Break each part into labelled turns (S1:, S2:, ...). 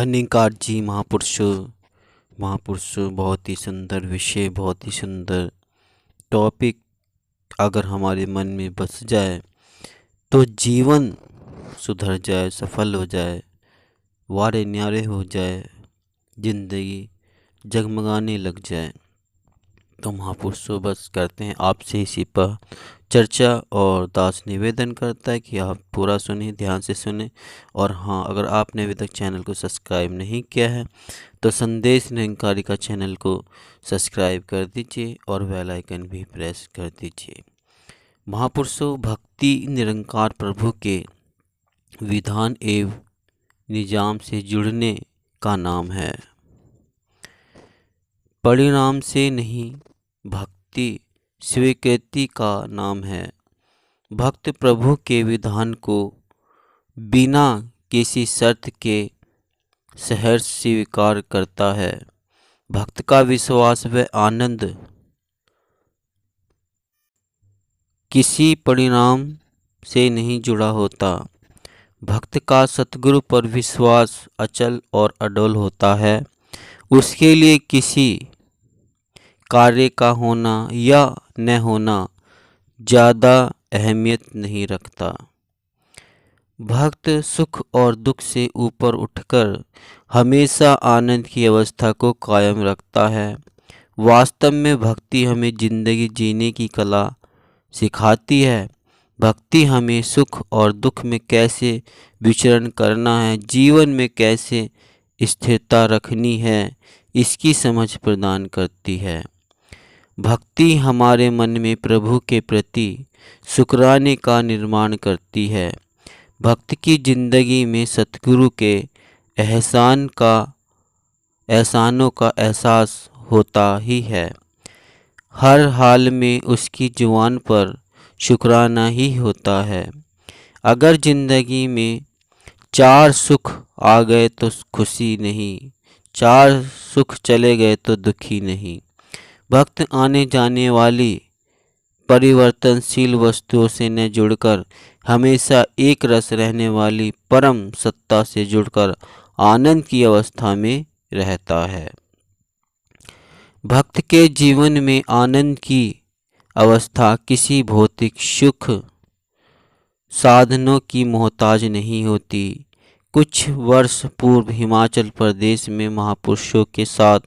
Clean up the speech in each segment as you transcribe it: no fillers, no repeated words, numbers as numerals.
S1: धन्यकार जी महापुरुषों बहुत ही सुंदर विषय, बहुत ही सुंदर टॉपिक अगर हमारे मन में बस जाए तो जीवन सुधर जाए, सफल हो जाए, वारे न्यारे हो जाए, जिंदगी जगमगाने लग जाए। तो महापुरुषों बस करते हैं आपसे इसी पर चर्चा, और दास निवेदन करता है कि आप पूरा सुनिए, ध्यान से सुने। और हाँ, अगर आपने अभी तक चैनल को सब्सक्राइब नहीं किया है तो संदेश निरंकारी का चैनल को सब्सक्राइब कर दीजिए और बेल आइकन भी प्रेस कर दीजिए। महापुरुषों, भक्ति निरंकार प्रभु के विधान एवं निजाम से जुड़ने का नाम है। परिणाम से नहीं, भक्ति स्वीकृति का नाम है। भक्त प्रभु के विधान को बिना किसी शर्त के सहर्ष स्वीकार करता है। भक्त का विश्वास व आनंद किसी परिणाम से नहीं जुड़ा होता। भक्त का सतगुरु पर विश्वास अचल और अडोल होता है। उसके लिए किसी कार्य का होना या न होना ज़्यादा अहमियत नहीं रखता। भक्त सुख और दुख से ऊपर उठकर हमेशा आनंद की अवस्था को कायम रखता है। वास्तव में भक्ति हमें जिंदगी जीने की कला सिखाती है। भक्ति हमें सुख और दुख में कैसे विचरण करना है, जीवन में कैसे स्थिरता रखनी है, इसकी समझ प्रदान करती है। भक्ति हमारे मन में प्रभु के प्रति शुक्राने का निर्माण करती है। भक्त की जिंदगी में सतगुरु के एहसानों का एहसास होता ही है। हर हाल में उसकी जुबान पर शुक्राना ही होता है। अगर जिंदगी में 4 सुख आ गए तो खुशी नहीं, 4 सुख चले गए तो दुखी नहीं। भक्त आने जाने वाली परिवर्तनशील वस्तुओं से न जुड़कर हमेशा एक रस रहने वाली परम सत्ता से जुड़कर आनंद की अवस्था में रहता है। भक्त के जीवन में आनंद की अवस्था किसी भौतिक सुख साधनों की मोहताज नहीं होती। कुछ वर्ष पूर्व हिमाचल प्रदेश में महापुरुषों के साथ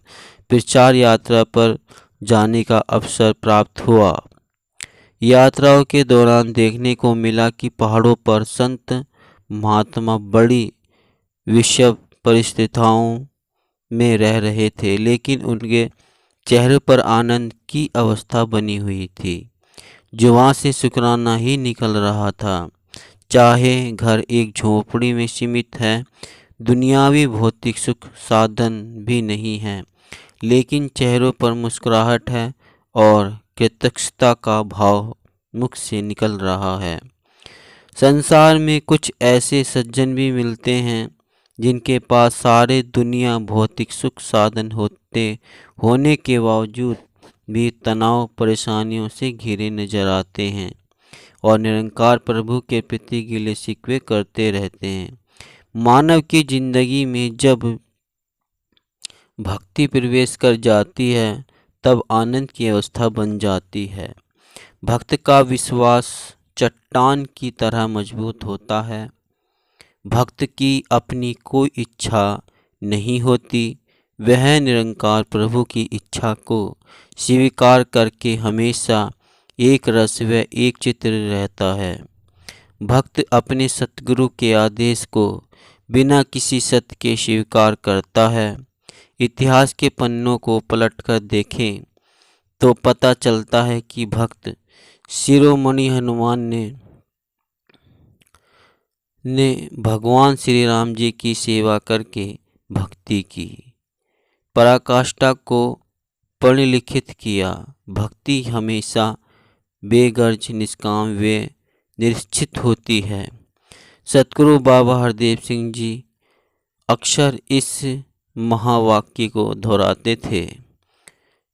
S1: प्रचार यात्रा पर जाने का अवसर प्राप्त हुआ। यात्राओं के दौरान देखने को मिला कि पहाड़ों पर संत महात्मा बड़ी विषम परिस्थितियों में रह रहे थे, लेकिन उनके चेहरे पर आनंद की अवस्था बनी हुई थी। जुबान से शुक्राना ही निकल रहा था। चाहे घर एक झोपड़ी में सीमित है, दुनियावी भौतिक सुख साधन भी नहीं है, लेकिन चेहरों पर मुस्कुराहट है और कृतज्ञता का भाव मुख से निकल रहा है। संसार में कुछ ऐसे सज्जन भी मिलते हैं जिनके पास सारे दुनिया भौतिक सुख साधन होने के बावजूद भी तनाव परेशानियों से घिरे नजर आते हैं और निरंकार प्रभु के प्रति गिले शिकवे करते रहते हैं। मानव की जिंदगी में जब भक्ति प्रवेश कर जाती है तब आनंद की अवस्था बन जाती है। भक्त का विश्वास चट्टान की तरह मजबूत होता है। भक्त की अपनी कोई इच्छा नहीं होती। वह निरंकार प्रभु की इच्छा को स्वीकार करके हमेशा एक रस व एक चित्त रहता है। भक्त अपने सतगुरु के आदेश को बिना किसी शर्त के स्वीकार करता है। इतिहास के पन्नों को पलटकर देखें तो पता चलता है कि भक्त शिरोमणि हनुमान ने भगवान श्री राम जी की सेवा करके भक्ति की पराकाष्ठा को परिलिखित किया। भक्ति हमेशा बेगर्ज, निष्काम व निश्चित होती है। सतगुरु बाबा हरदेव सिंह जी अक्सर इस महावाक्य को दोहराते थे।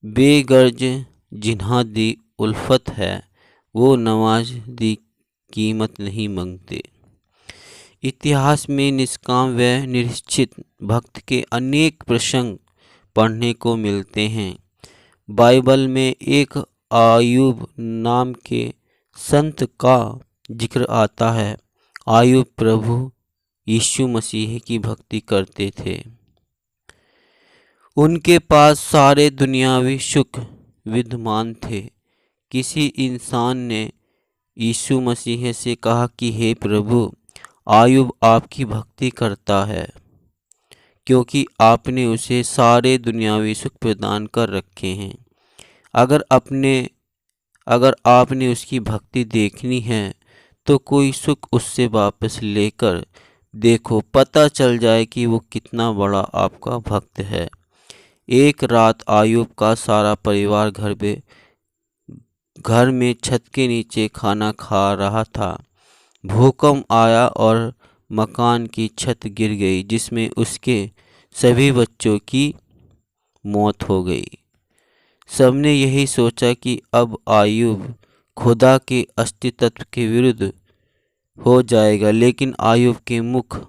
S1: बेगर्ज जिन्हा दी उल्फत है, वो नवाज दी कीमत नहीं मांगते। इतिहास में निष्काम व निश्चित भक्त के अनेक प्रसंग पढ़ने को मिलते हैं। बाइबल में एक आयूब नाम के संत का जिक्र आता है। आयूब प्रभु यीशु मसीह की भक्ति करते थे। उनके पास सारे दुनियावी सुख विद्यमान थे। किसी इंसान ने यीशु मसीह से कहा कि हे प्रभु, आयूब आपकी भक्ति करता है क्योंकि आपने उसे सारे दुनियावी सुख प्रदान कर रखे हैं। अगर आपने उसकी भक्ति देखनी है तो कोई सुख उससे वापस लेकर देखो, पता चल जाए कि वो कितना बड़ा आपका भक्त है। एक रात आयूब का सारा परिवार घर में छत के नीचे खाना खा रहा था। भूकंप आया और मकान की छत गिर गई, जिसमें उसके सभी बच्चों की मौत हो गई। सबने यही सोचा कि अब आयूब खुदा के अस्तित्व के विरुद्ध हो जाएगा, लेकिन आयूब के मुख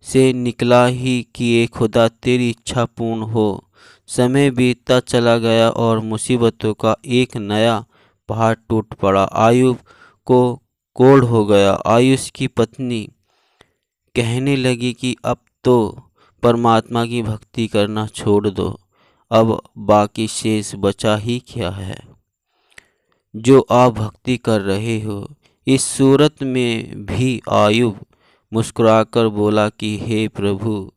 S1: से निकला ही कि ए खुदा, तेरी इच्छा पूर्ण हो। समय बीतता चला गया और मुसीबतों का एक नया पहाड़ टूट पड़ा। आयूब को कोढ़ हो गया। आयूब की पत्नी कहने लगी कि अब तो परमात्मा की भक्ति करना छोड़ दो, अब बाकी शेष बचा ही क्या है जो आप भक्ति कर रहे हो। इस सूरत में भी आयूब मुस्कुराकर बोला कि हे प्रभु,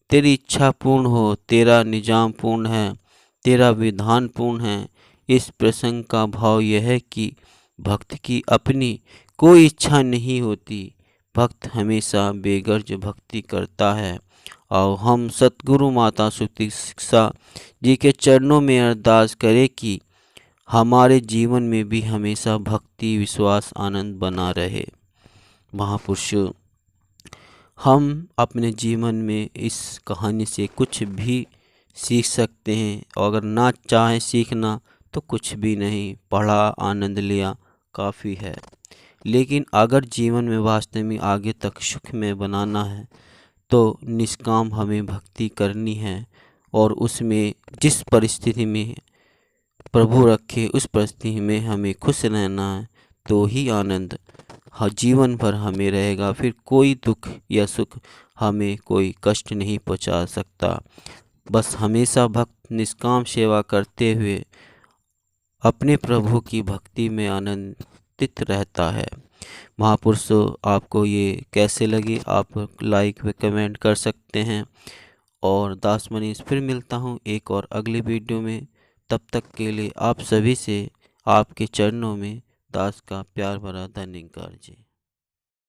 S1: तेरी इच्छा पूर्ण हो, तेरा निजाम पूर्ण है, तेरा विधान पूर्ण है। इस प्रसंग का भाव यह है कि भक्त की अपनी कोई इच्छा नहीं होती। भक्त हमेशा बेगर्ज भक्ति करता है। और हम सतगुरु माता सुखती शिक्षा जी के चरणों में अरदास करें कि हमारे जीवन में भी हमेशा भक्ति, विश्वास, आनंद बना रहे। महापुरुषों, हम अपने जीवन में इस कहानी से कुछ भी सीख सकते हैं, और अगर ना चाहें सीखना तो कुछ भी नहीं, पढ़ा, आनंद लिया, काफ़ी है। लेकिन अगर जीवन में वास्तव में आगे तक सुख में बनाना है तो निष्काम हमें भक्ति करनी है, और उसमें जिस परिस्थिति में प्रभु रखे उस परिस्थिति में हमें खुश रहना है, तो ही आनंद जीवन भर हमें रहेगा। फिर कोई दुख या सुख हमें कोई कष्ट नहीं पहुंचा सकता। बस हमेशा भक्त निष्काम सेवा करते हुए अपने प्रभु की भक्ति में आनंदित रहता है। महापुरुषों, आपको ये कैसे लगे आप लाइक व कमेंट कर सकते हैं। और दास मनीष फिर मिलता हूँ एक और अगली वीडियो में। तब तक के लिए आप सभी से आपके चरणों में दास का प्यार भरा धन्यवाद जी।